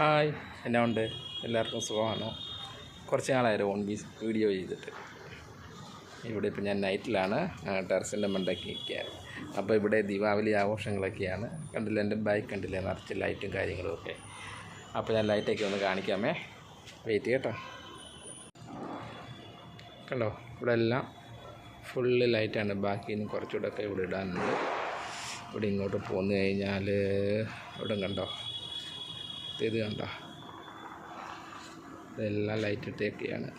Hi, എന്നാ ഉണ്ട്? എല്ലാവർക്കും സുഖമാണോ? കുറച്ച് നാളായിരുന്നു വീഡിയോ ചെയ്തിട്ട്. ഇവിടെ ഇപ്പോൾ ഞാൻ നൈറ്റിലാണ്, ടെറസിൻ്റെ മണ്ടയ്ക്ക് നിൽക്കുകയാണ്. അപ്പോൾ ഇവിടെ ദീപാവലി ആഘോഷങ്ങളൊക്കെയാണ്. കണ്ടില്ല, എൻ്റെ ബൈക്ക് കണ്ടില്ലേ, നിറച്ച് ലൈറ്റും കാര്യങ്ങളും ഒക്കെ. അപ്പോൾ ഞാൻ ലൈറ്റൊക്കെ ഒന്ന് കാണിക്കാമേ, വെയിറ്റ് കേട്ടോ. കണ്ടോ, ഇവിടെ എല്ലാം ഫുള്ള് ലൈറ്റാണ്. ബാക്കി ഇനി കുറച്ചുകൂടെ ഒക്കെ ഇവിടെ ഇടാനുണ്ട്. ഇവിടെ ഇങ്ങോട്ട് പോന്നു കഴിഞ്ഞാൽ ഇവിടെ കണ്ടോ, ഇത് കണ്ടോ, ഇതെല്ലാം ലൈറ്റ് ഇട്ടേക്കെയാണ്.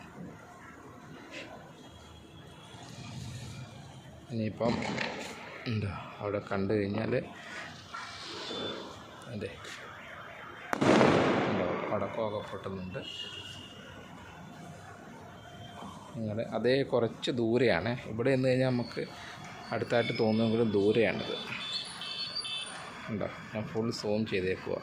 ഇനിയിപ്പം ഉണ്ടോ, അവിടെ കണ്ടു കഴിഞ്ഞാൽ അതെ ഉണ്ടോ, പടക്കമൊക്കെ പൊട്ടുന്നുണ്ട്. നിങ്ങളുടെ അതേ കുറച്ച് ദൂരെയാണ്. ഇവിടെ നിന്ന് കഴിഞ്ഞാൽ നമുക്ക് അടുത്തായിട്ട് തോന്നുമെങ്കിലും ദൂരെയാണിത്. ഉണ്ടോ, ഞാൻ ഫുൾ സൂം ചെയ്തേക്കുക.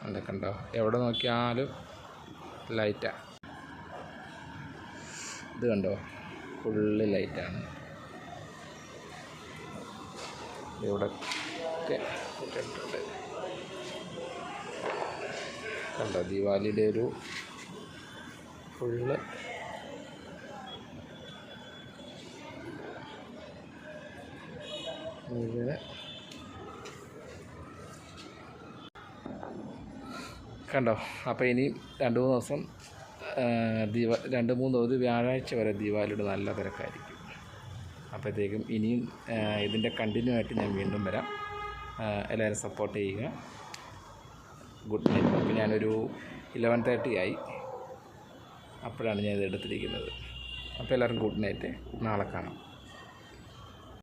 അതൊക്കെ ഉണ്ടോ, എവിടെ നോക്കിയാലും ലൈറ്റാണ്. ഇത് കണ്ടോ, ഫുള്ള് ലൈറ്റാണ്. ഇവിടെയൊക്കെ ഇട്ടിട്ടുണ്ട്. കണ്ടോ, ദീപാവലിയുടെ ഒരു ഫുള്ള് ഇങ്ങനെ കണ്ടോ. അപ്പോൾ ഇനി 2-3 ദിവസം 2-3 ഒരു വ്യാഴാഴ്ച വരെ ദീപാവലിയുടെ നല്ല തിരക്കായിരിക്കും. അപ്പോഴത്തേക്കും ഇനിയും ഇതിൻ്റെ കണ്ടിന്യൂ ആയിട്ട് ഞാൻ വീണ്ടും വരാം. എല്ലാവരും സപ്പോർട്ട് ചെയ്യുക. Good night. അപ്പോൾ ഞാനൊരു 11:30 ആയി, അപ്പോഴാണ് ഞാൻ ഇത് എടുത്തിരിക്കുന്നത്. അപ്പോൾ എല്ലാവർക്കും ഗുഡ് നൈറ്റ്. നാളെ കാണാം.